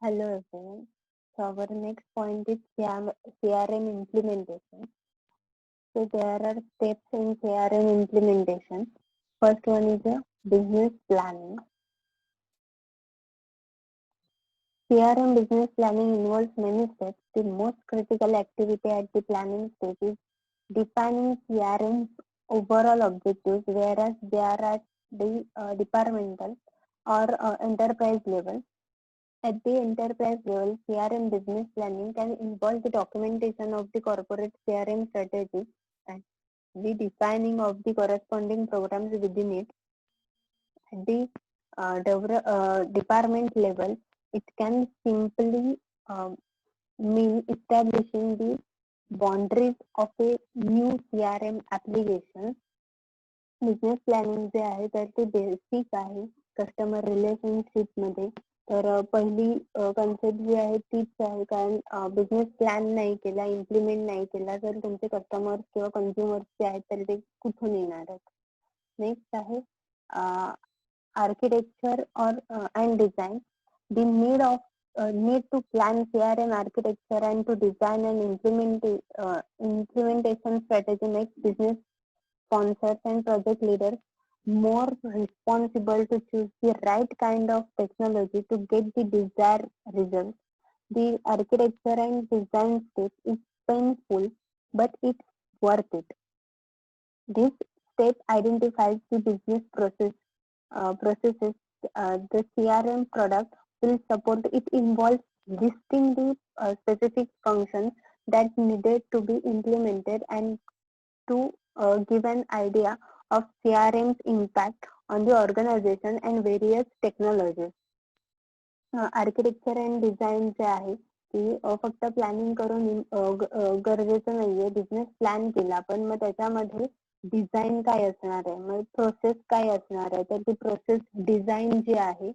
Hello everyone. So our next point is CRM implementation. So there are steps in CRM implementation. First one is a business planning. CRM business planning involves many steps. The most critical activity at the planning stage is defining CRM's overall objectives, whereas they are at the departmental or enterprise level. At the enterprise level, CRM business planning can involve the documentation of the corporate CRM strategy and the defining of the corresponding programs within it. At the department level, it can simply mean establishing the boundaries of a new CRM application. Business planning जे आहे तर ते basic आहे customer relationship मध्ये. तर पहिली concept जी आहे तीच आहे, कारण बिझनेस प्लॅन नाही केला, इम्प्लिमेंट नाही केला तर तुमचे कस्टमर्स किंवा कन्झ्युमर्स जे आहेत तर ते कुठून येणार आहेत. नेक्स्ट आहे आर्किटेक्चर और and design. The need to plan CRM architecture and to design and implementation strategy makes business sponsors and project leaders more responsible to choose the right kind of technology to get the desired results. The architecture and design step is painful, but it's worth it. This step identifies the business processes the CRM product will support. It involves listing the specific functions that needed to be implemented and to give an idea of CRM's impact on the organization and various technologies. Architecture and design जे आहे की फक्त planning करून गरजेचं नाहीये. Business plan केला पण मग त्याच्यामध्ये डिझाईन काय असणार आहे, मग प्रोसेस काय असणार आहे, तर ती प्रोसेस डिझाईन जी आहे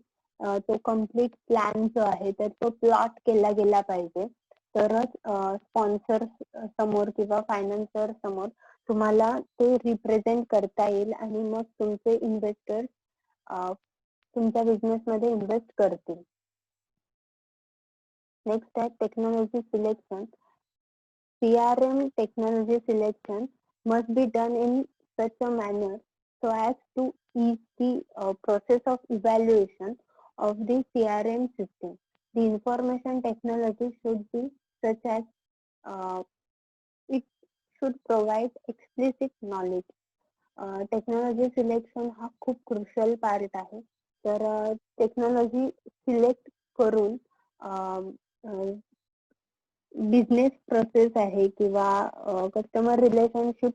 तो कम्प्लीट प्लॅन जो आहे तर तो प्लॉट केला गेला पाहिजे. तरच स्पॉन्सर समोर किंवा फायनान्सर समोर तुम्हाला ते रिप्रेझेंट करता येईल आणि मग तुमचे इन्व्हेस्टर तुमच्या बिझनेस मध्ये इन्व्हेस्ट करतील. नेक्स्ट आहे technology selection. CRM technology selection must be done in such a manner so as to ease the process of evaluation of the CRM system. The information technology should be such as it should provide explicit knowledge. Technology selection हा खूप crucial part आहे. तर technology select करून business process आहे किंवा customer relationship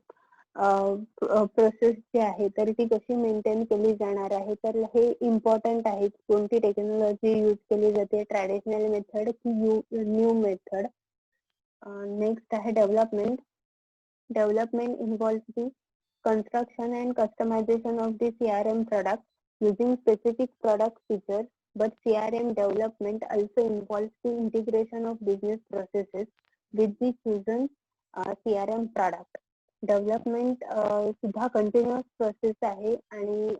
process जी आहे तर ती कशी मेंटेन केली जाणार आहे, तर हे इम्पॉर्टंट आहे. कोणती टेक्नॉलॉजी यूज केली जाते, ट्रॅडिशनल मेथड की न्यू मेथड. नेक्स्ट आहे development. Development involves the construction and customization of the CRM product using specific product features, but CRM development also involves the integration of business processes with the chosen CRM product. Development सुद्धा continuous process आहे आणि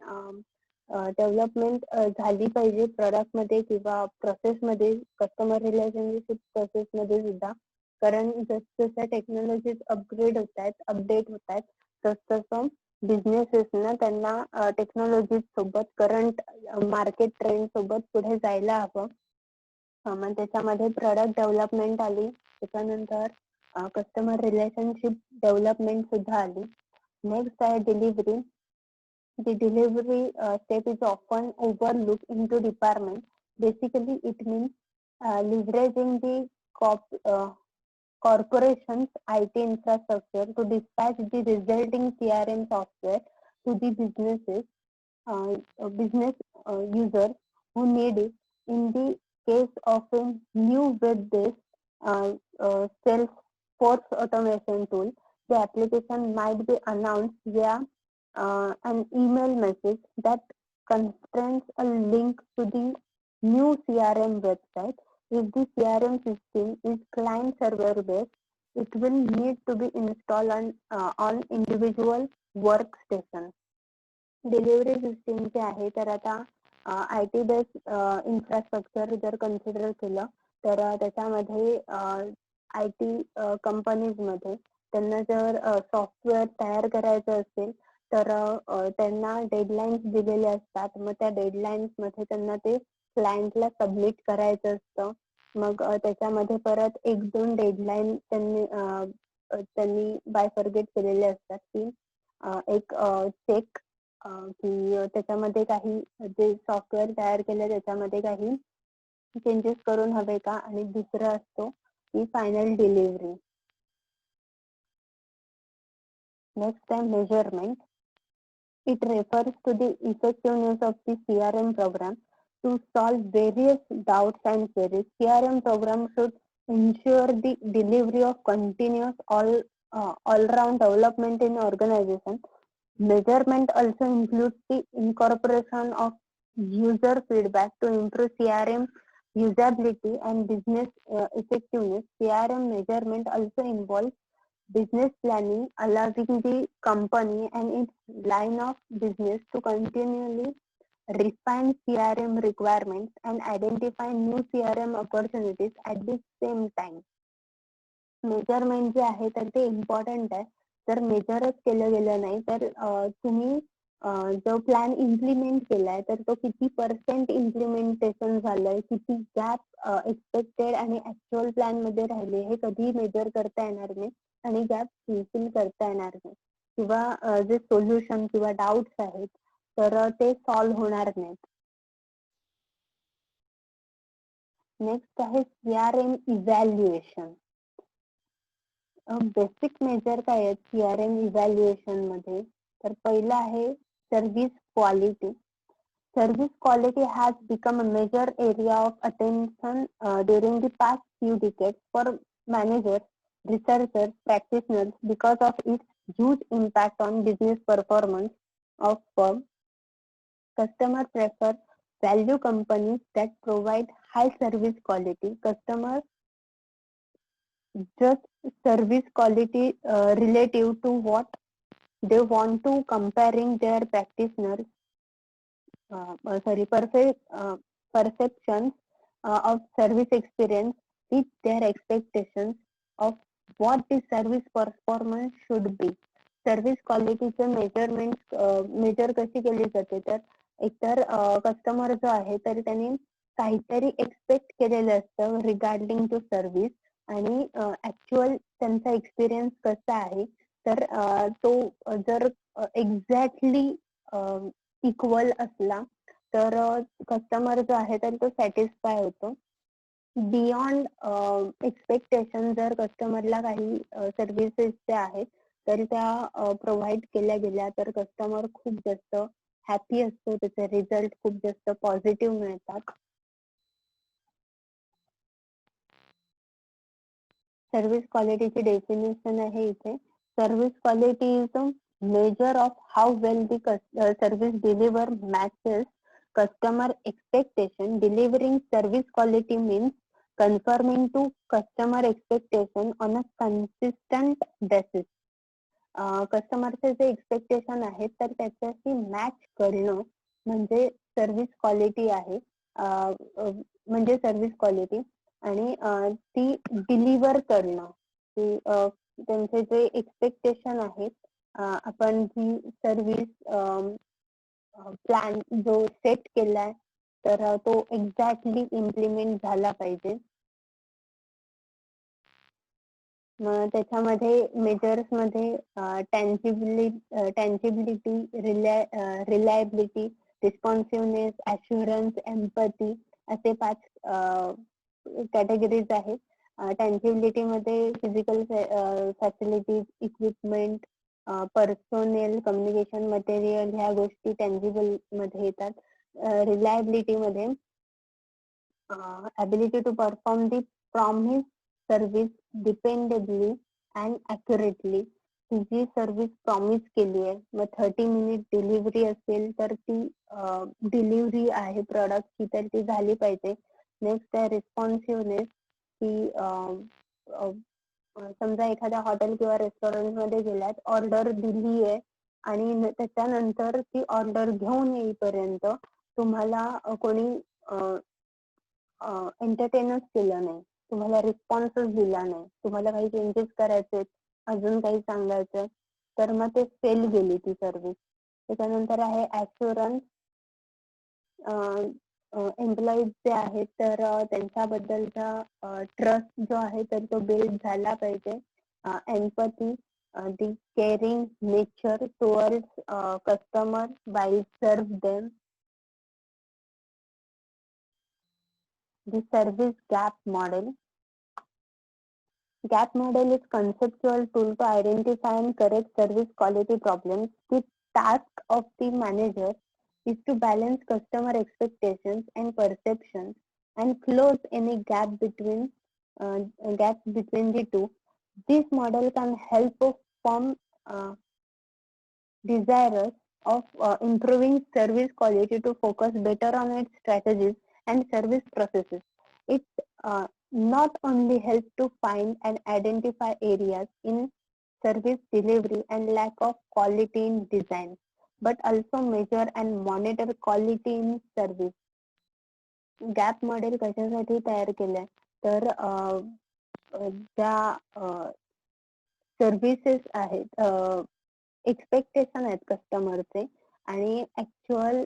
development झाली पाहिजे product मध्ये किंवा process मध्ये, customer relationship process मध्ये सुद्धा. कारण जसं टेक्नॉलॉजीज अपग्रेड होत आहेत, अपडेट होत आहेत, तसं बिझनेसेसना त्यांना टेक्नॉलॉजी सोबत करंट मार्केट ट्रेंड सोबत पुढे जायला हवं. मग त्याच्यामध्ये प्रोडक्ट डेव्हलपमेंट आली, त्याच्यानंतर कस्टमर रिलेशनशिप डेव्हलपमेंट सुद्धा आली. नेक्स्ट आहे delivery. The delivery step is often overlooked into department. Basically, it means leveraging the corporation's IT infrastructure to dispatch the resulting CRM software to the business users who need it. In the case of a new web-based Salesforce automation tool, the application might be announced via an email message that contains a link to the new CRM website. If the CRM system is client server based, it will need to be installed on individual workstation. Delivery system जे आहे तर आता IT based infrastructure जर consider केलं तर त्याच्यामध्ये IT companies मध्ये त्यांना जर सॉफ्टवेअर तयार करायचं असेल तर त्यांना डेडलाईन्स दिलेले असतात. मग त्या डेडलाईन्स मध्ये त्यांना ते क्लायंटला सबमिट करायचं असतं. मग त्याच्यामध्ये परत 1-2 डेडलाईन त्यांनी बायफर्गेट केलेले असतात की एक चेक की त्याच्यामध्ये काही जे सॉफ्टवेअर तयार केलं त्याच्यामध्ये काही चेंजेस करून हवे का, आणि दुसरं असतो की फायनल डिलिव्हरी. नेक्स्ट आहे measurement. It refers to the effectiveness of the CRM program to solve various doubts and queries. CRM program should ensure the delivery of continuous all-round development in organization. Measurement also includes the incorporation of user feedback to improve CRM usability and business effectiveness. CRM measurement also involves business planning, allowing the company and its line of business to continually refine CRM requirements and identify new CRM opportunities at the same time. Measurement जे आहे तर ते important आहे. जर मेजरच केलं गेलं नाही तर तुम्ही जो प्लॅन इम्प्लिमेंट केलाय तर तो किती % इम्प्लिमेंटेशन झालंय, किती गॅप एक्सपेक्टेड आणि ऍक्च्युअल प्लॅन मध्ये राहिले हे कधीही मेजर करता येणार नाही आणि गॅप फुलफिल करता येणार नाही, किंवा जे सोल्युशन किंवा डाऊट्स आहेत तर ते सॉल्व्ह होणार नाहीत. नेक्स्ट आहे CRM इव्हॅल्युएशन. बेसिक मेजर काय आहेत CRM इव्हॅल्युएशन मध्ये, तर पहिलं आहे service quality. Service quality has become a major area of attention during the past few decades for managers, researchers, practitioners because of its huge impact on business performance of firms. Customers prefer value companies that provide high service quality. Customers judge service quality relative to what they want to comparing their practitioners perceptions of service experience with their expectations of what the service performance should be. Service क्वालिटीचे measurement major कशी केली जाते, तर एकतर customer जो आहे तर त्यांनी काहीतरी एक्सपेक्ट केलेलं असतं रिगार्डिंग टू सर्व्हिस आणि ऍक्च्युअल त्यांचा एक्सपिरियन्स कसा आहे, तर तो जर एक्झॅक्टली इक्वल असला तर कस्टमर जो आहे तर तो सॅटिस्फाय होतो. बियॉन्ड एक्सपेक्टेशन जर कस्टमरला काही सर्व्हिसेस ज्या आहेत तर त्या प्रोव्हाइड केल्या गेल्या तर कस्टमर खूप जास्त हॅपी असतो, त्याचे रिझल्ट खूप जास्त पॉझिटिव्ह मिळतात. सर्व्हिस क्वालिटीची डेफिनेशन आहे इथे. Service quality is a measure of how well the service deliver matches customer expectation. Delivering service quality means conforming to customer expectation on a consistent basis. कस्टमरचे जे expectation आहेत तर त्याच्याशी मॅच करणं म्हणजे सर्व्हिस क्वालिटी आहे, म्हणजे सर्व्हिस क्वालिटी. आणि ती डिलिव्हर करणं, की त्यांचे जे एक्सपेक्टेशन आहेत, आपण जी सर्व्हिस प्लॅन जो सेट केलाय तर तो एक्झॅक्टली इम्प्लिमेंट झाला पाहिजे. मग त्याच्यामध्ये मेजर्स मध्ये टँजिबिलिटी, रिलायबिलिटी, रिस्पॉन्सिव्हनेस, ॲश्युरन्स, एम्पॅथी असे 5 कॅटेगरीज आहेत. टँजिबिलिटी मध्ये physical facilities, equipment, personnel, communication material ह्या गोष्टी टँजिबल मध्ये येतात. रिलायबिलिटी मध्ये ability to perform the promised service dependably and accurately. ती जी सर्व्हिस प्रॉमिस केली आहे, मग 30 मिनिट डिलिव्हरी असेल तर ती डिलिव्हरी आहे प्रॉडक्टची तर ती झाली पाहिजे. नेक्स्ट आहे रिस्पॉन्सिव्हनेस, की समजा एखाद्या हॉटेल किंवा रेस्टॉरंट मध्ये गेल्यात, ऑर्डर दिली आहे आणि त्याच्यानंतर ती ऑर्डर घेऊन येईपर्यंत तुम्हाला कोणी एंटरटेनच केलं नाही, तुम्हाला रिस्पॉन्सच दिला नाही, तुम्हाला काही चेंजेस करायचे, अजून काही सांगायचं, तर मग ते फेल गेली ती सर्व्हिस. त्याच्यानंतर आहे ऍश्युरन्स. एम्प्लॉईज जे आहेत तर त्यांच्याबद्दलचा ट्रस्ट जो आहे तर तो बिल्ड झाला पाहिजे. Empathy, the caring nature towards customer while serve them. The service gap model. Gap model is conceptual tool to identify and correct service quality problems. The task of the manager is to balance customer expectations and perceptions and close any gaps between the two. This model can help a firm desirous of improving service quality to focus better on its strategies and service processes. It not only helps to find and identify areas in service delivery and lack of quality in design, but also measure and monitor quality in service. Gap model कशासाठी तयार केलंय तर ज्या services आहेत, expectation आहेत कस्टमरचे आणि actual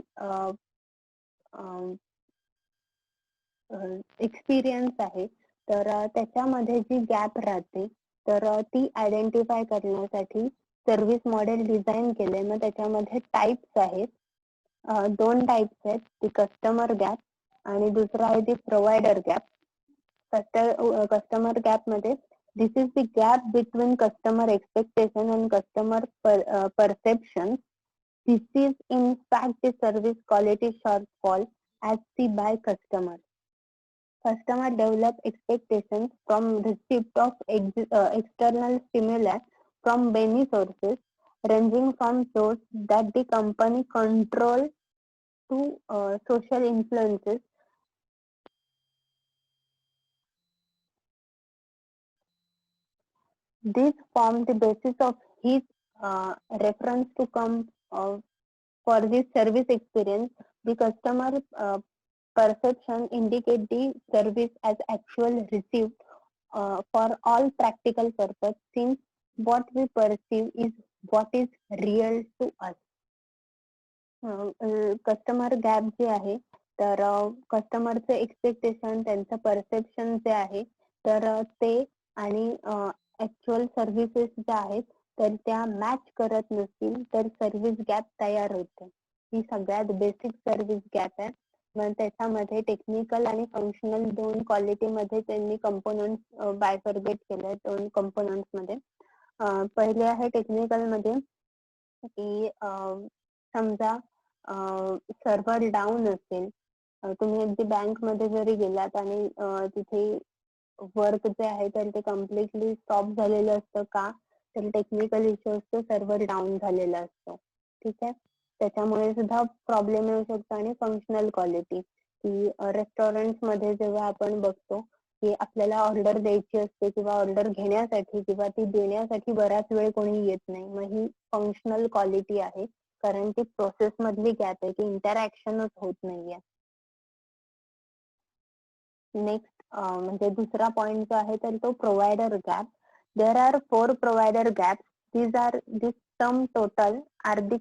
experience आहे, तर त्याच्यामध्ये जी गॅप राहते तर ती आयडेंटिफाय करण्यासाठी सर्व्हिस मॉडेल डिझाईन केले. मग त्याच्यामध्ये टाइप्स आहेत, दोन टाइप्स आहेत, ती कस्टमर गॅप आणि दुसरा आहे ती प्रोव्हायडर गॅप. कस्टमर गॅप मध्ये this is the gap between customer expectation and customer perception. This is in fact the service quality shortfall as seen by customers. Customer develop expectations from receipt of external stimuli from many sources, ranging from source that the company control to social influences. This form the basis of his reference to come for this service experience. The customer perception indicate the service as actual received for all practical purpose, since what we perceive is what is real to us. Customer gap जे आहे तर कस्टमरचे expectation, त्यांचं perception जे आहे तर ते आणि actual services ज्या आहेत तर त्या मॅच करत नसतील तर सर्व्हिस गॅप तयार होते. ही सगळ्यात बेसिक सर्व्हिस गॅप आहे. मग त्याच्यामध्ये टेक्निकल आणि फंक्शनल दोन क्वालिटी मध्ये त्यांनी कंपोनंट बायफर्गेट केले, दोन कंपोनंट्स मध्ये. पहिले आहे टेक्निकल मध्ये की समजा सर्व्हर डाऊन असेल, तुम्ही अगदी बँक मध्ये जरी गेलात आणि तिथे वर्क जे आहे तर ते कम्प्लिटली स्टॉप झालेलं असतं का तर टेक्निकल इश्यू असतो, सर्व्हर डाऊन झालेला असतो. ठीक आहे, त्याच्यामुळे सुद्धा प्रॉब्लेम येऊ शकतो. आणि फंक्शनल क्वालिटी की रेस्टॉरंट मध्ये जेव्हा आपण बघतो की आपल्याला ऑर्डर द्यायची असते किंवा ऑर्डर घेण्यासाठी किंवा ती देण्यासाठी बराच वेळ कोणी येत नाही, मग ही फंक्शनल क्वालिटी आहे, कारण ती प्रोसेस मधली गॅप आहे की इंटरॅक्शनच होत नाहीये. नेक्स्ट म्हणजे दुसरा पॉइंट जो आहे तर तो provider gap. There are 4 provider gap. This sum total are the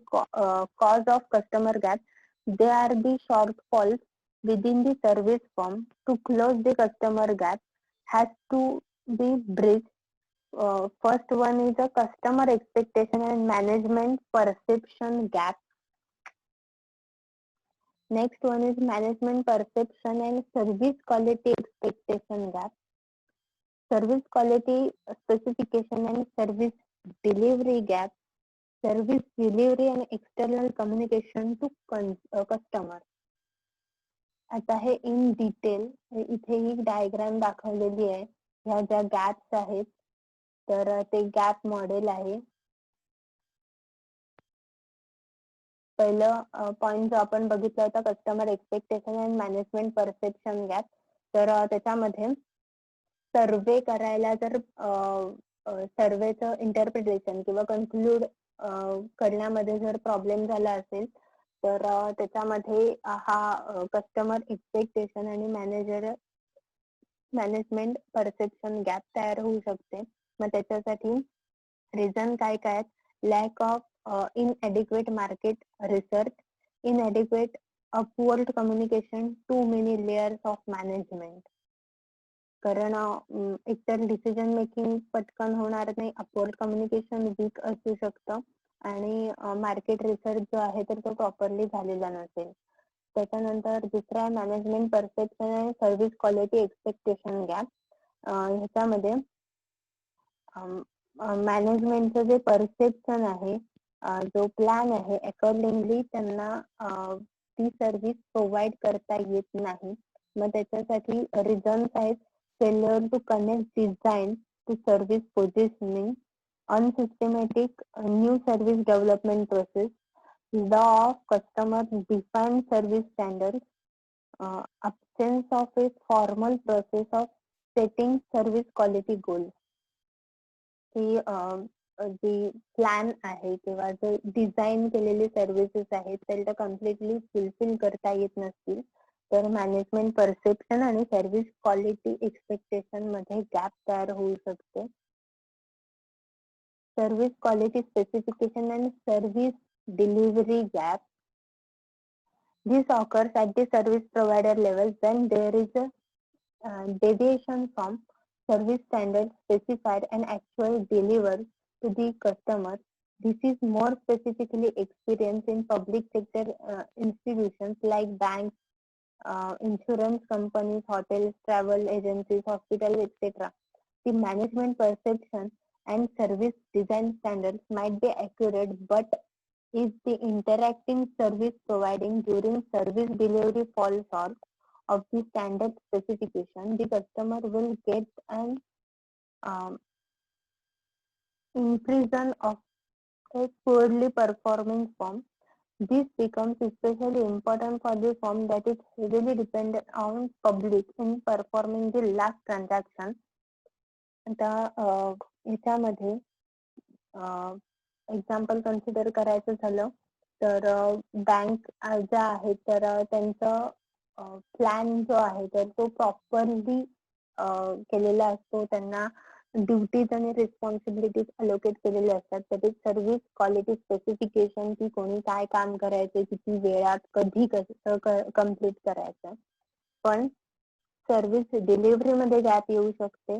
cause of customer gap. They are the shortfalls within the service firm. To close the customer gap has to be bridged. First one is a customer expectation and management perception gap. Next one is management perception and service quality expectation gap. Service quality specification and service delivery gap. Service delivery and external communication to customer. आता हे in detail इथे ही diagram दाखवलेली आहे. ह्या ज्या gaps आहेत तर ते गॅप मॉडेल आहे. पहिलं पॉइंट जो आपण बघितला होता customer expectation and management perception gap, तर त्याच्यामध्ये सर्वे करायला जर सर्वेचं इंटरप्रिटेशन किंवा कन्क्लूड करण्यामध्ये जर प्रॉब्लेम झाला असेल तर त्याच्यामध्ये हा कस्टमर एक्सपेक्टेशन आणि मॅनेजमेंट परसेप्शन गॅप तयार होऊ शकते. मग त्याच्यासाठी रिझन काय काय? Lack of inadequate market research, inadequate upward communication, too many layers of management. कारण एकतर डिसिजन मेकिंग पटकन होणार नाही, अपवर्ड कम्युनिकेशन वीक असू शकतं आणि मार्केट रिसर्च जो आहे तर तो प्रॉपरली झालेला नसेल. त्याच्यानंतर दुसरा मॅनेजमेंट परसेप्शन आणि सर्व्हिस क्वालिटी एक्सपेक्टेशन गॅप. ह्याच्यामध्ये मॅनेजमेंटचं जे परसेप्शन आहे, जो प्लॅन आहे, अकॉर्डिंगली त्यांना ती सर्व्हिस प्रोव्हाइड करता येत नाही. मग त्याच्यासाठी रिझन्स आहेत: failure to connect design to service positioning, unsystematic new service development process, law of customer defined service standards, absence of a formal process of setting service quality goals. He G plan आहे किंवा जे design केलेली services आहेत त्याला completely fulfil करता येत नसतील तर मॅनेजमेंट परसेप्शन आणि सर्व्हिस क्वालिटी एक्सपेक्टेशन मध्ये गॅप तयार होऊ शकते. Service quality specification and service delivery gap. This occurs at the service provider level when there is a deviation from service standards specified and actually delivered to the customer. This is more specifically experienced in public sector institutions like banks, insurance companies, hotels, travel agencies, hospitals, etc. The management perception and service design standards might be accurate, but if the interacting service providing during service delivery falls short of the standard specification, the customer will get an impression of a poorly performing firm. This becomes especially important for the firm that is heavily dependent on public in performing the last transaction. आता ह्याच्यामध्ये example consider करायचं झालं तर bank ज्या आहेत तर त्यांचं plan जो आहे तर तो प्रॉपरली केलेला असतो. त्यांना ड्युटीज आणि रिस्पॉन्सिबिलिटीज अलोकेट केलेले असतात. त्याचे सर्व्हिस क्वालिटी स्पेसिफिकेशन की कोणी काय काम करायचे, किती वेळात, कधी कसं कम्प्लीट करायचं. पण सर्व्हिस डिलिव्हरी मध्ये गॅप येऊ शकते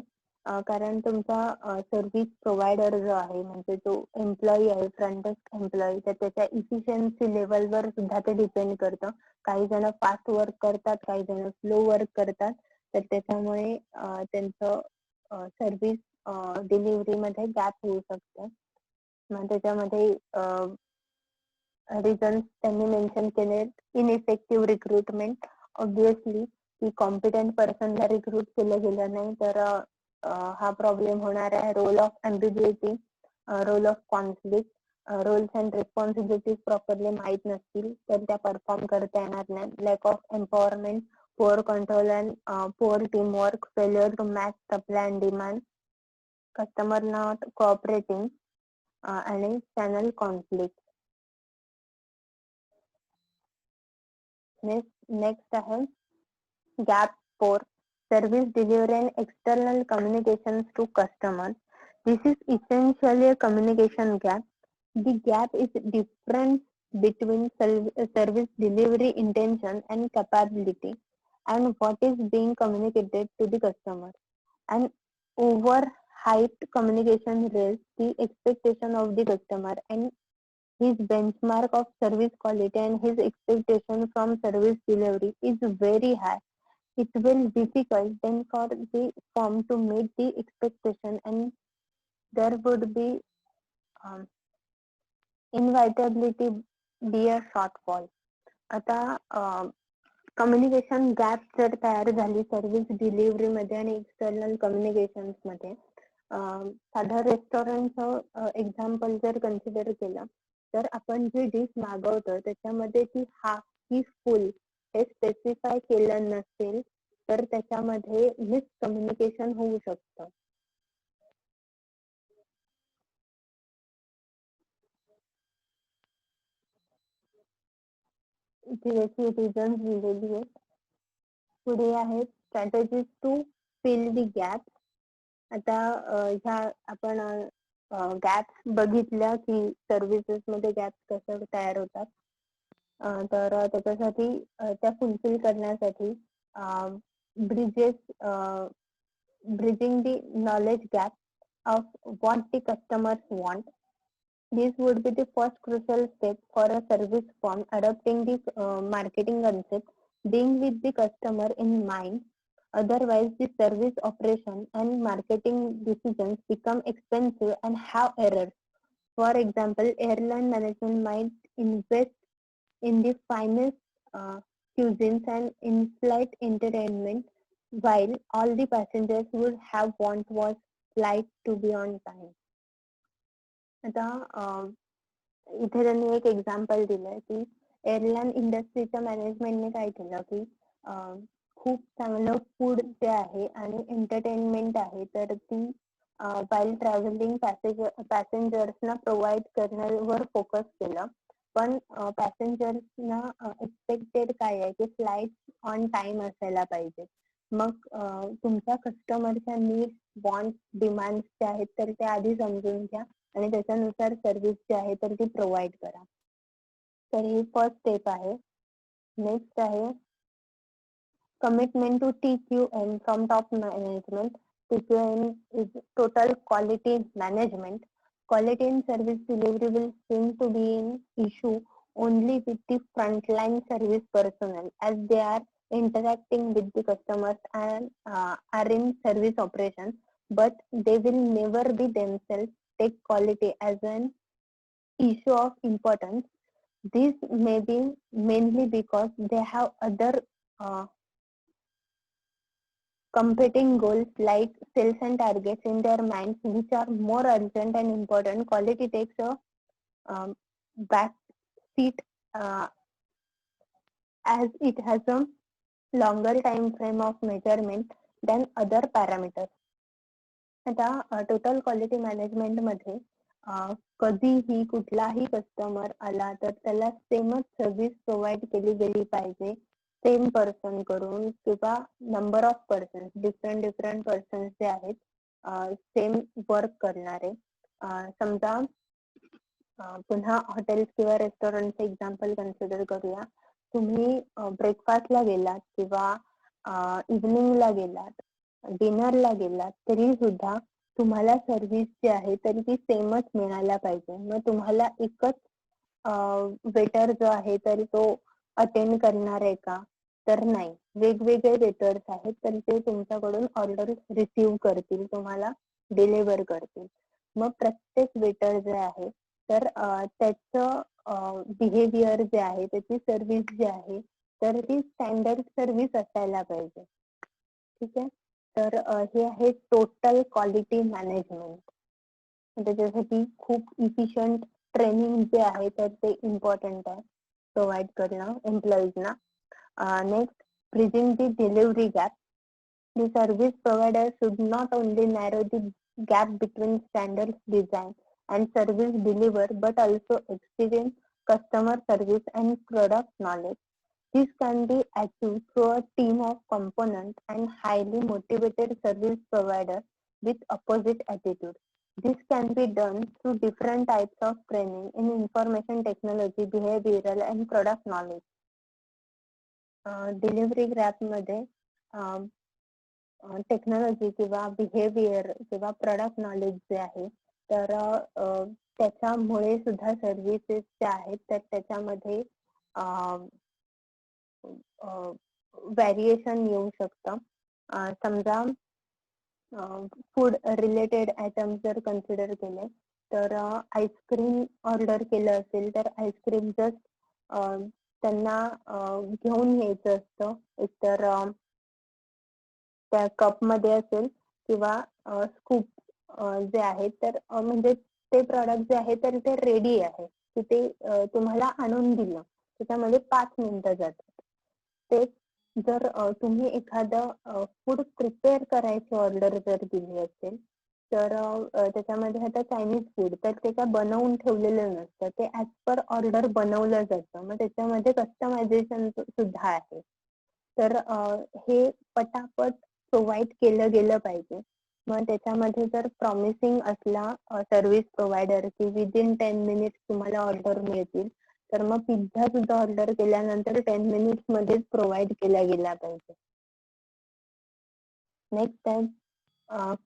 कारण तुमचा सर्व्हिस प्रोव्हायडर जो आहे म्हणजे जो एम्प्लॉई आहे, फ्रंट डेस्क एम्प्लॉई, तर त्याच्या इफिशियन्सी लेवलवर सुद्धा ते डिपेंड करतं. काही जण फास्ट वर्क करतात, काही जण स्लो वर्क करतात. तर त्याच्यामुळे त्यांचं सर्व्हिस डिलिव्हरी मध्ये गॅप होऊ शकतं. मग त्याच्यामध्ये रिझन्स त्यांनी मेन्शन केले: इनइफेक्टिव्ह रिक्रुटमेंट, ऑब्विसली की कॉम्पिटंट पर्सनला रिक्रूट केलं गेलं नाही तर हा प्रॉब्लेम होणार आहे. Role of ambiguity, role of conflict, roles and responsibilities properly माहीत नसतील तर त्या परफॉर्म करता येणार नाही. Lack of empowerment, poor control and poor teamwork, failure to match supply and demand, customer not cooperating, आणि channel conflict. Next आहे gap 4, service delivery and external communications to customers. This is essentially a communication gap. The gap is difference between service delivery intention and capability and what is being communicated to the customer. An overhyped communication raises the expectation of the customer and his benchmark of service quality and his expectation from service delivery is very high. It will be difficult then for the firm to meet the expectation and there would be inevitably be a shortfall. आता communication gap जर तयार झाली service delivery मध्ये आणि external communication मध्ये, साधा रेस्टॉरंटचं example जर consider केलं तर आपण जी डिश मागवतो त्याच्यामध्ये ती हाफ की फुल हे स्पेसिफाय केलं नसेल तर त्याच्यामध्ये मिसकम्युनिकेशन होऊ शकतं. इथे रिझन्स दिलेली आहेत. पुढे आहेत strategies to fill the gap. आता ह्या आपण गॅप्स बघितल्या की सर्व्हिसेस मध्ये गॅप्स कसं तयार होतात. तर त्याच्यासाठी त्या फुलफिल करण्यासाठी bridges bridging the knowledge gap of what the customers want. This would be the first crucial step for a service firm adopting the marketing concept, being with the customer in mind. Otherwise, the service operation and marketing decisions become expensive and have errors. For example, airline management might invest in the finest cuisines and in-flight entertainment, while all the passengers would have want was flight to be on time. आता इथे त्यांनी एक example दिलंय की airline इंडस्ट्रीच्या मॅनेजमेंटने काय केलं की खूप चांगलं फूड जे आहे आणि एंटरटेनमेंट आहे तर ती वाईल ट्रॅव्हलिंग पॅसेंजर्सना प्रोव्हाइड करण्यावर फोकस केलं. पण पॅसेंजर्सना एक्सपेक्टेड काय आहे की फ्लाईट ऑन टाइम असायला पाहिजे. मग तुमच्या कस्टमरच्या नीड्स, वॉन्ट्स, डिमांड्स जे आहेत तर ते आधी समजून घ्या आणि त्याच्यानुसार सर्व्हिस जी आहे तर ती प्रोव्हाइड करा. तर ही फर्स्ट स्टेप आहे. नेक्स्ट आहे commitment to TQM from top management. TQM is total quality management. Quality in service delivery will seem to be an issue only with the frontline service personnel as they are interacting with the customers and are in service operations, but they will never be themselves take quality as an issue of importance. This may be mainly because they have other competing goals like sales and targets in their minds which are more urgent and important. Quality takes a back seat as it has a longer time frame of measurement than other parameters. आता total quality management मध्ये कधीही कुठलाही customer आला तर त्याला सेमच service provide केली गेली पाहिजे. सेम पर्सन कडून किंवा number of person different person जे आहेत सेम वर्क करणारे. समजा पुन्हा हॉटेल्स किंवा रेस्टॉरंटचे एक्झाम्पल कन्सिडर करूया. तुम्ही ब्रेकफास्टला गेलात किंवा इव्हनिंगला गेलात, डिनरला गेलात तरी सुद्धा तुम्हाला सर्व्हिस जी आहे तरी ती सेमच मिळायला पाहिजे. मग तुम्हाला एकच वेटर जो आहे तर तो अटेंड करणार आहे का? तर नाही, वेगवेगळे वेटर्स आहेत तर ते तुमच्याकडून ऑर्डर रिसीव्ह करतील, तुम्हाला डिलिव्हर करतील. मग प्रत्येक वेटर जे आहे तर त्याचं बिहेवियर जे आहे, त्याची सर्व्हिस जी आहे तर ती स्टँडर्ड सर्व्हिस असायला पाहिजे. ठीक आहे. तर हे आहे टोटल क्वालिटी मॅनेजमेंट. त्याच्यासाठी खूप इफिशियंट ट्रेनिंग जे आहे तर ते इम्पॉर्टंट आहे प्रोव्हाइड करणं एम्प्लॉईजना. Next, bridging the delivery gap. The service provider should not only narrow the gap between standards design and service delivered, but also experience, customer service, and product knowledge. This can be achieved through a team of components and highly motivated service provider with opposite attitude. This can be done through different types of training in information technology, behavioral, and product knowledge. Delivery gap मध्ये technology किंवा behaviour किंवा product knowledge जे आहे तर त्याच्यामुळे सुद्धा services जे आहेत तर त्याच्यामध्ये व्हॅरिएशन येऊ शकतं. समजा फूड रिलेटेड आयटम जर कन्सिडर केले तर आईस्क्रीम ऑर्डर केलं असेल तर आईस्क्रीम जस्ट त्यांना घेऊन यायचं असतं, एकतर त्या कप मध्ये असेल किंवा स्कूप जे आहे तर म्हणजे ते प्रॉडक्ट जे आहे तर ते रेडी आहे की ते तुम्हाला आणून दिलं, त्याच्यामध्ये 5 मिनिटं जातात. ते जर तुम्ही एखादं फूड प्रिपेअर करायची ऑर्डर जर दिली असेल तर त्याच्यामध्ये आता चायनीज फूड तर ते काय बनवून ठेवलेलं नसतं, ते ऍज पर ऑर्डर बनवलं जातं. मग त्याच्यामध्ये कस्टमायझेशन सुद्धा आहे. तर हे पटापट प्रोव्हाइड केलं गेलं पाहिजे. मग त्याच्यामध्ये जर प्रॉमिसिंग असला सर्व्हिस प्रोव्हायडर की विदिन 10 मिनिट्स तुम्हाला ऑर्डर मिळतील, तर मग पिझ्झा सुद्धा ऑर्डर केल्यानंतर 10 मिनिट्स मध्येच प्रोव्हाइड केला गेला पाहिजे. नेक्स्ट आहे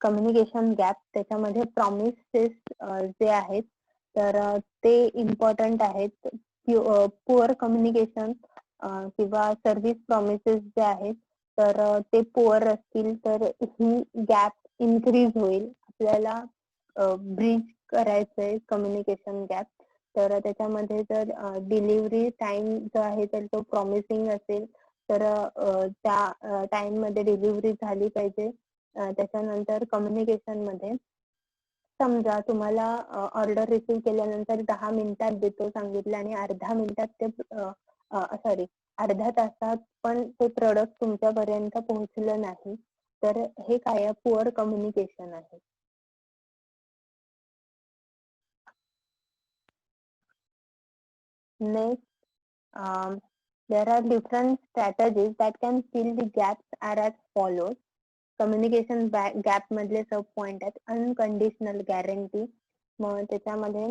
कम्युनिकेशन गॅप. त्याच्यामध्ये प्रॉमिसेस जे आहेत तर ते इम्पॉर्टंट आहेत. पुअर कम्युनिकेशन किंवा सर्व्हिस प्रॉमिसेस जे आहेत तर ते पुअर असतील तर ही गॅप इन्क्रीज होईल. आपल्याला ब्रिज करायचंय कम्युनिकेशन गॅप. तर त्याच्यामध्ये जर डिलिव्हरी टाइम जो आहे तर तो प्रॉमिसिंग असेल तर त्या टाइम मध्ये डिलिव्हरी झाली पाहिजे. त्याच्यानंतर कम्युनिकेशन मध्ये समजा तुम्हाला ऑर्डर रिसीव्ह केल्यानंतर 10 मिनिटात देतो सांगितलं आणि अर्ध्या मिनिटात ते अर्ध्या तासात पण ते प्रोडक्ट तुमच्यापर्यंत पोहोचलं नाही, तर हे काय पुअर कम्युनिकेशन आहे. Next, there are different strategies that can fill the gaps are as follows. Communication gap मधले सब पॉइंट आहेत. Unconditional guarantee. मग त्याच्यामध्ये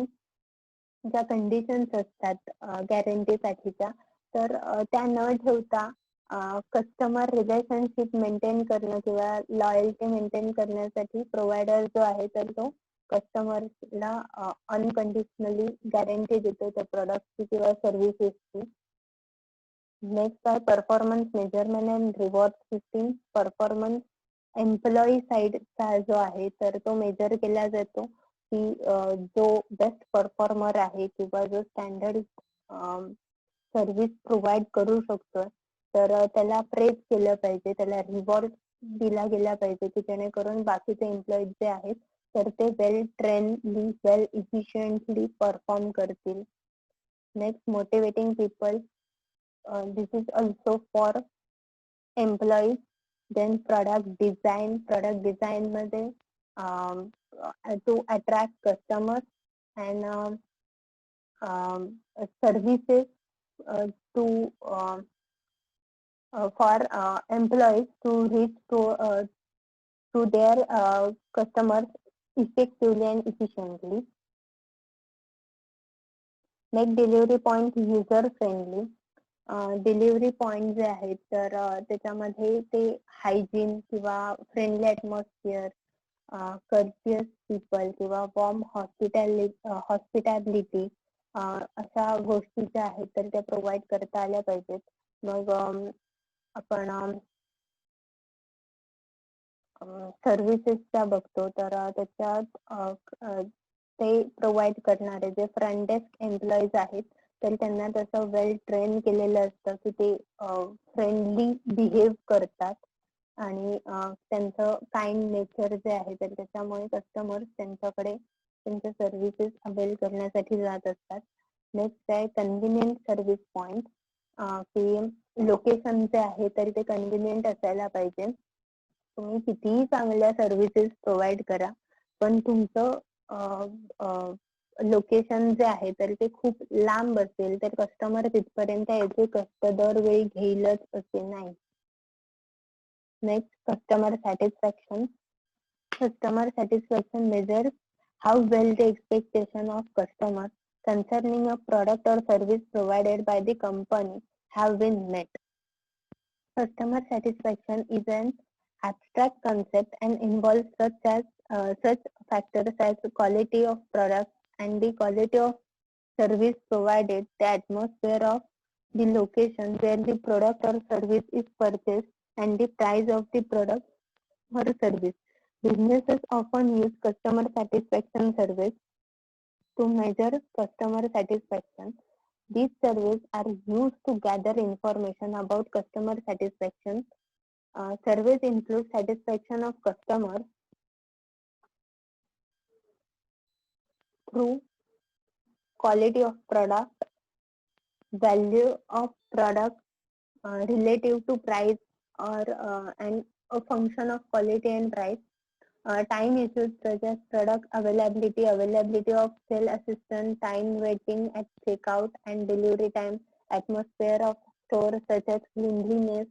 ज्या कंडिशन्स असतात गॅरंटी साठीच्या तर त्या न ठेवता कस्टमर रिलेशनशिप मेंटेन करणं किंवा लॉयल्टी मेंटेन करण्यासाठी प्रोव्हायडर जो आहे तर तो कस्टमरला अनकंडिशनली गॅरंटी देतो त्या प्रोडक्टची किंवा सर्व्हिसेसची. नेक्स्ट आहे performance measurement and reward system. Performance employee साइडचा जो आहे तर तो मेजर केला जातो की जो बेस्ट परफॉर्मर आहे किंवा जो स्टँडर्ड सर्व्हिस प्रोव्हाइड करू शकतो तर त्याला प्रेज केलं पाहिजे, त्याला रिवॉर्ड दिला गेला पाहिजे की जेणेकरून बाकीचे एम्प्लॉई जे आहेत तर ते वेल ट्रेनली वेल इफिशियंटली परफॉर्म करतील. Next motivating people. This is also for employees. Then product design मध्ये to attract customers and services to for employees to reach to their customers effectively and efficiently. Make delivery point user friendly. Delivery point जे आहेत तर त्याच्यामध्ये ते hygiene किंवा friendly atmosphere, कर्जियस people किंवा warm hospitality अशा गोष्टी ज्या आहेत तर त्या प्रोव्हाइड करता आल्या पाहिजेत. मग आपण सर्व्हिसेसच्या बघतो तर त्याच्यात ते प्रोव्हाइड करणारे जे फ्रंट डेस्क एम्प्लॉईज आहेत तर त्यांना तसं वेल ट्रेन केलेलं असतं की ते फ्रेंडली बिहेव करतात आणि त्यांचं काइंड नेचर जे आहे तर त्याच्यामुळे कस्टमर्स त्यांच्याकडे त्यांच्या सर्व्हिसेस अवेल करण्यासाठी जात असतात. नेक्स्ट आहे कन्व्हिनियंट सर्व्हिस पॉइंट. की लोकेशन जे आहे तर ते कन्व्हिनियंट असायला पाहिजे. तुम्ही कितीही चांगल्या सर्व्हिसेस प्रोव्हाइड करा पण तुमचं लोकेशन जे आहे तर ते खूप लांब असेल तर कस्टमर तिथपर्यंत यायचे कष्ट दरवेळी घेईलच असे नाही. Next customer satisfaction. Customer satisfaction measures how well the expectation of customers concerning a product or service provided by the company have been met. Customer satisfaction is an abstract concept and involves such factors as the quality of product and the quality of service provided, the atmosphere of the location where the product or service is purchased, and the price of the product or service. Businesses often use customer satisfaction surveys to measure customer satisfaction. These surveys are used to gather information about customer satisfaction. Surveys include satisfaction of customers through quality of product, value of product relative to price or and a function of quality and price. time issues such as product availability, availability of sale assistant, time waiting at checkout and delivery time, atmosphere of store such as cleanliness,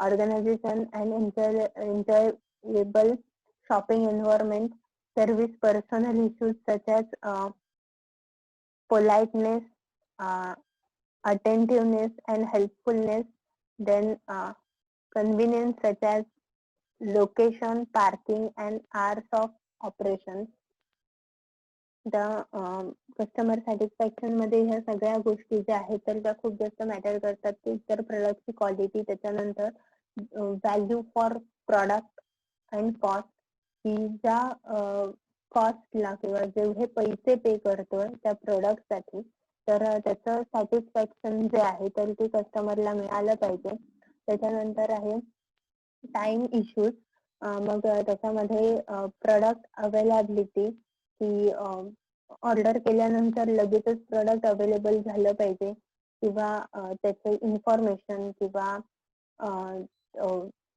organization and enjoyable shopping environment, service personal issues such as politeness, uh, attentiveness and helpfulness, then convenience such as location, parking and hours of operations. Customer satisfaction मध्ये ह्या सगळ्या गोष्टी ज्या आहेत तर त्या खूप जास्त मॅटर करतात की तर प्रोडक्टची क्वालिटी, त्याच्यानंतर value for product and cost, की ज्या कॉस्टला किंवा जेवढे पैसे पे करतोय त्या प्रोडक्टसाठी तर त्याचं सॅटिस्फॅक्शन जे आहे तर ते कस्टमरला मिळालं पाहिजे. त्याच्यानंतर आहे टाइम इश्यूज. मग त्याच्यामध्ये प्रोडक्ट अवेलेबिलिटी, की ऑर्डर केल्यानंतर लगेचच प्रोडक्ट अवेलेबल झालं पाहिजे किंवा त्याचे इन्फॉर्मेशन किंवा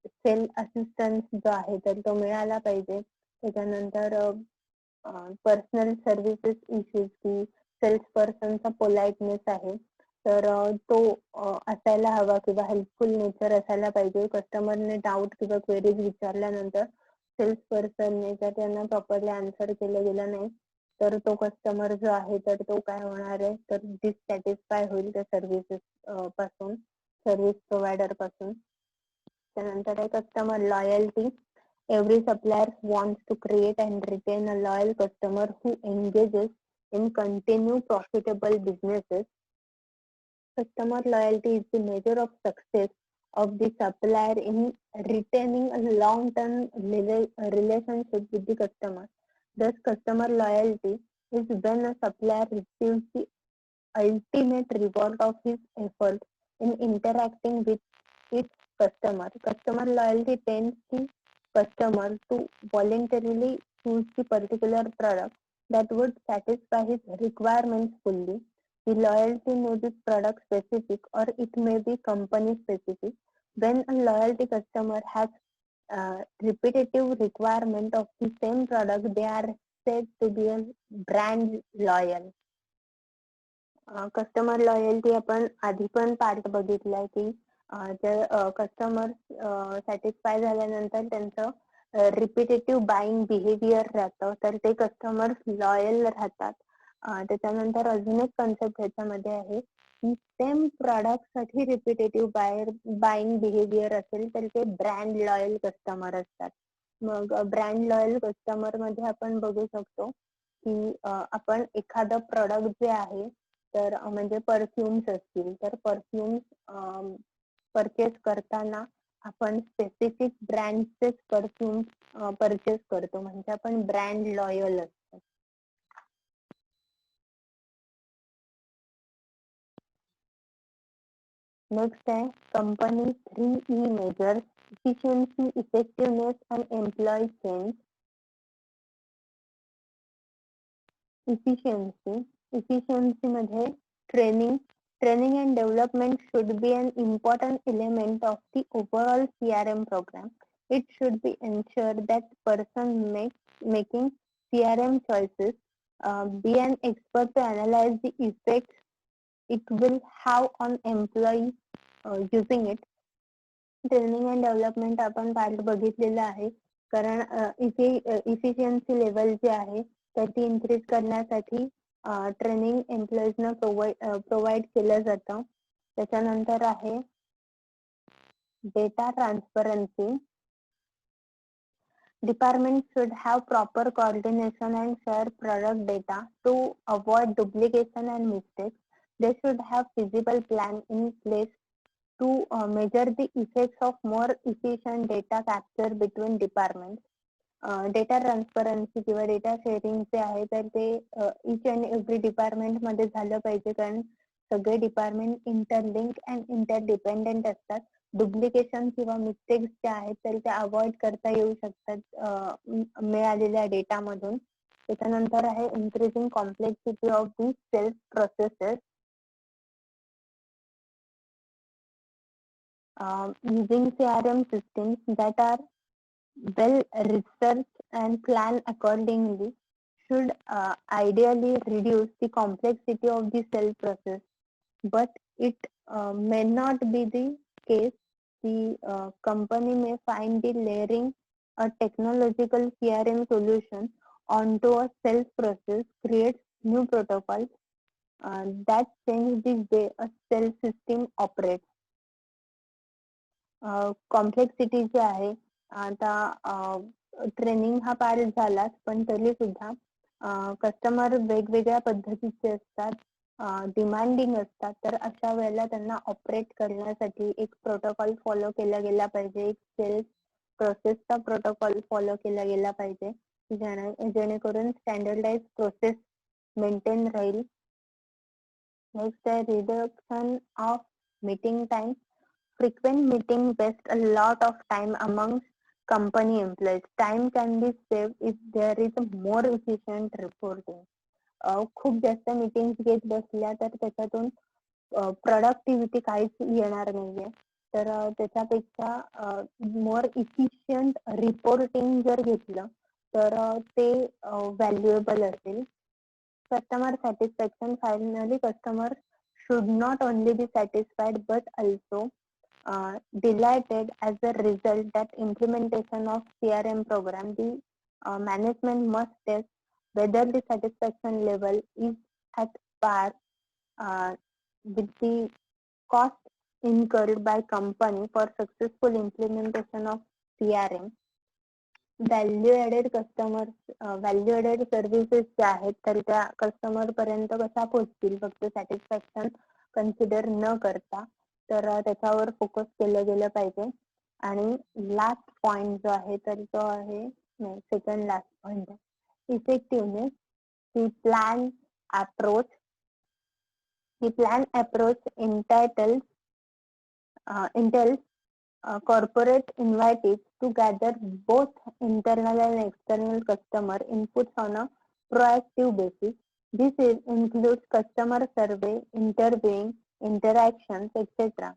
सेल असिस्टन्स जो आहे तर तो मिळाला पाहिजे. त्याच्यानंतर पर्सनल सर्व्हिसेस इश्यूज, की सेल्स पर्सनचा पोलाइटनेस आहे तर तो असायला हवा किंवा हेल्पफुल नेचर असायला पाहिजे. कस्टमरने डाऊट किंवा क्वेरीज विचारल्यानंतर सेल्स पर्सनने जर त्यांना प्रॉपरली आन्सर केलं गेलं नाही तर तो कस्टमर जो आहे तर तो काय होणार आहे तर डिससॅटिस्फाय होईल त्या सर्व्हिसेस पासून, सर्व्हिस प्रोव्हायडर पासून. त्यानंतर आहे customer loyalty. Every supplier wants to create and retain a loyal customer who engages in continue profitable businesses. Customer loyalty is the measure of success of the supplier in retaining a long-term relationship with the customer. Thus, customer loyalty is when a supplier receives the ultimate reward of his effort in interacting with its customer. Customer loyalty tends the customer to voluntarily choose the particular product that would satisfy his requirements fully. The loyalty may be product specific or it may be company specific. When a loyalty customer has repetitive requirement of the same product, they are said to be a brand loyal. Customer loyalty आपण आधी पण part बघितलाय की जर customer satisfy झाल्यानंतर त्यांचं repetitive buying behaviour राहतं तर ते कस्टमर लॉयल राहतात. त्याच्यानंतर अजून एक कन्सेप्ट ह्याच्यामध्ये आहे की सेम प्रॉडक्ट साठी रिपिटेटिव्ह बाईंग बिहेवियर असेल तर ते ब्रँड लॉयल कस्टमर असतात. मग ब्रँड लॉयल कस्टमर मध्ये आपण बघू शकतो की आपण एखादं प्रॉडक्ट जे आहे तर म्हणजे परफ्युम्स असतील तर परफ्युम्स परचेस करताना आपण स्पेसिफिक ब्रँडचेच परफ्युम्स परचेस करतो म्हणजे आपण ब्रँड लॉयल असतो. नेक्स्ट आहे company 3E measures: efficiency, effectiveness and employee change. Efficiency मध्ये training and development should be an important element of the overall CRM program. It should be ensured that person making CRM choices be an expert to analyze the effects it will have on employees using it. Training and development आपण part बघितलेलं आहे कारण efficiency level जे आहे तर ती increase करण्यासाठी training एम्प्लॉईजना provide केलं जातं. त्याच्यानंतर आहे data transparency. Departments should have proper coordination and share product data to avoid duplication and mistakes. They should have feasible plan in place to measure the effects of more efficient data capture between departments. Data transparency किंवा data sharing जे आहे तर ते each and every department मध्ये झालं पाहिजे कारण सगळे डिपार्टमेंट इंटरलिंक अँड इंटरडिपेंडेंट असतात. डुप्लिकेशन किंवा मिस्टेक्स जे आहेत तर ते अवॉइड करता येऊ शकतात मिळालेल्या डेटामधून. त्याच्यानंतर आहे increasing complexity of the self processes. Using CRM systems that are well researched and plan accordingly should ideally reduce the complexity of the sale process, but it may not be the case. The company may find the layering a technological CRM solution onto a sales process creates new protocols that change the way a sales system operates. Complexity जी आहे आता training हा part झालाच, पण तरी सुद्धा customer वेगवेगळ्या पद्धतीचे असतात, डिमांडिंग असतात, तर अशा वेळेला त्यांना ऑपरेट करण्यासाठी एक प्रोटोकॉल फॉलो केला गेला पाहिजे, एक सेल्स प्रोसेसचा प्रोटोकॉल फॉलो केला गेला पाहिजे, जेणेकरून स्टँडर्डाइज प्रोसेस मेंटेन राहील. नेक्स्ट आहे reduction of meeting time. Frequent meetings waste a lot of time amongst company employees. Time can be saved if there is a more efficient reporting. खूप जास्त meetings घेत बसल्या तर त्याच्यातून प्रोडक्टिव्हिटी काहीच येणार नाहीये. तर त्याच्यापेक्षा मोर इफिशियंट रिपोर्टिंग जर घेतलं तर ते व्हॅल्युएबल असेल. Customer satisfaction. Finally customer should not only be satisfied but also delighted as a result that implementation of CRM program. The management must test whether the satisfaction level is at par with the cost incurred by company for successful implementation of CRM. Value added customer, value added services ज्या आहेत तर त्या customer पर्यंत कशा पोहोचतील फक्त satisfaction consider न करता, तर त्याच्यावर फोकस केलं गेलं पाहिजे. आणि लास्ट पॉइंट जो आहे तर तो आहे, नाही सेकंड लास्ट पॉइंट आहे effectiveness. The plan approach. The plan approach entails corporate invitees to gather both internal and external customer inputs on a proactive basis. This includes customer survey, interviewing, interactions, etc.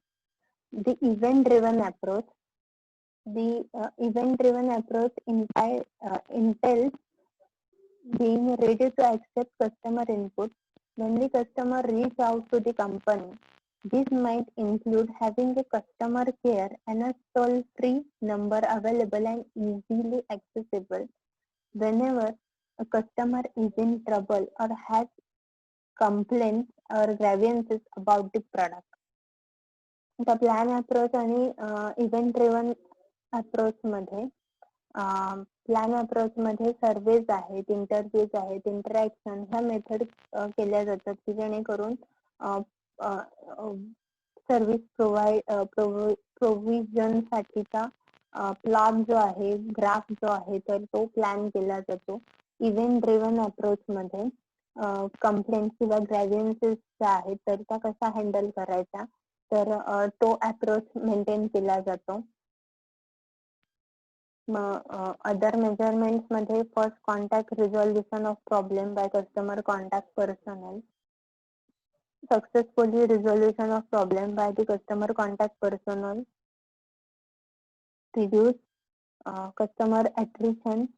The event-driven approach. The event-driven approach entails being ready to accept customer input when the customer reach out to the company. This might include having a customer care and a toll-free number available and easily accessible whenever a customer is in trouble or has complaints or grievances about the product. The plan approach आणि event driven approach मध्ये, plan approach मध्ये surveys आहेत, interviews आहेत, interaction ह्या method केल्या जातात की जेणेकरून सर्व्हिस प्रोव्हिजन साठीचा प्लॉट जो आहे, ग्राफ जो आहे तर तो प्लॅन केला जातो. इव्हेंट ड्रिव्हन अप्रोच मध्ये कंप्लेंट किंवा ग्रॅव्हियन्सेस ज्या आहेत तर त्या कशा हँडल करायच्या तर तो अप्रोच मेंटेन केला जातो. अदर मेजरमेंट्स मध्ये first contact resolution of problem by customer contact personal. Successfully resolution of problem by the customer contact personnel. Reduce customer attrition.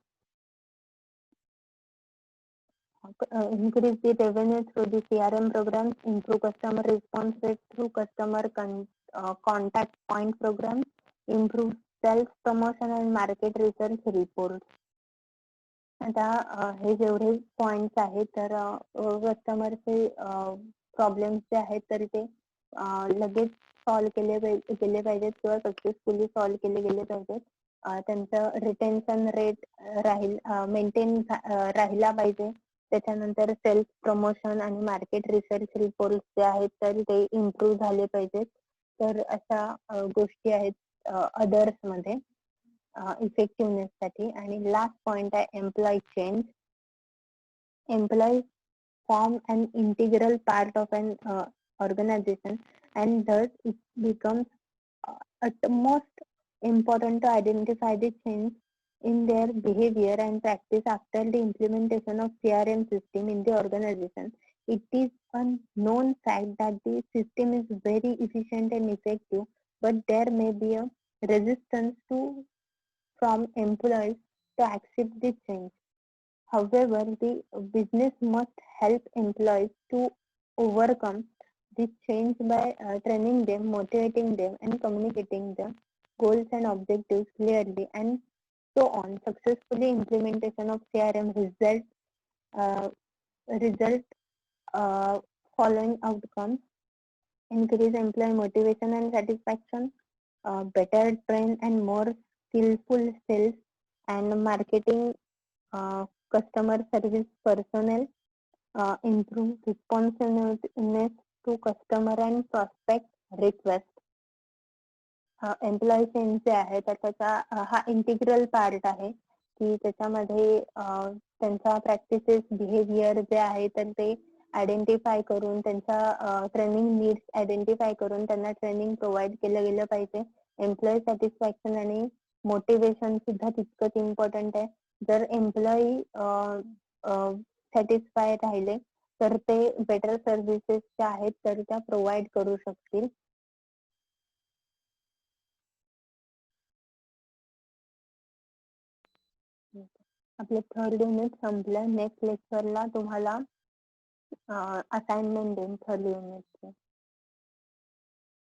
Increase the revenue through the CRM programs. Improve customer response rate through customer contact point programs. Improve sales promotion and market research reports. आता हे जेवढे points आहेत तर कस्टमरचे problems जे आहेत तर ते लगेच सॉल्व्ह केले पाहिजेत किंवा सक्सेसफुली सॉल्व्ह केले गेले पाहिजेत. त्यांचं रिटेन्शन रेट मेंटेन राहिला पाहिजे. त्याच्यानंतर सेल्फ प्रमोशन आणि मार्केट रिसर्च रिपोर्ट जे आहेत तर ते इम्प्रूव्ह झाले पाहिजेत. तर अशा गोष्टी आहेत अदर्स मध्ये इफेक्टिव्हनेस साठी. आणि लास्ट पॉइंट आहे employee change. Employees form an integral part of an organization and thus it becomes utmost important to identify the change in their behavior and practice after the implementation of CRM system in the organization. It is a known fact that the system is very efficient and effective, but there may be a resistance to from employees to accept the change. However, the business must help employees to overcome this change by training them, motivating them, and communicating the goals and objectives clearly, and so on. Successfully implementation of CRM uh, result uh, following outcomes: increase employee motivation and satisfaction, better trained and more skillful sales and marketing, customer service personnel, improve responsiveness to customer and prospect request. Employee change जे आहे तर त्याचा हा integral part आहे की त्याच्यामध्ये त्यांच्या practices behaviour जे आहे तर ते आयडेंटिफाय करून त्यांच्या ट्रेनिंग नीड्स आयडेंटिफाय करून त्यांना ट्रेनिंग प्रोव्हाइड केलं गेलं पाहिजे. एम्प्लॉई सॅटिस्फॅक्शन आणि मोटिवेशन सुद्धा तितकंच इम्पॉर्टंट आहे. जर एम्प्लॉई सॅटिस्फाय राहिले तर ते बेटर सर्व्हिसेस ज्या आहेत तर त्या प्रोव्हाइड करू शकतील. आपलं थर्ड युनिट संपलं. नेक्स्ट लेक्चरला तुम्हाला असाइनमेंट देईन थर्ड युनिटचे.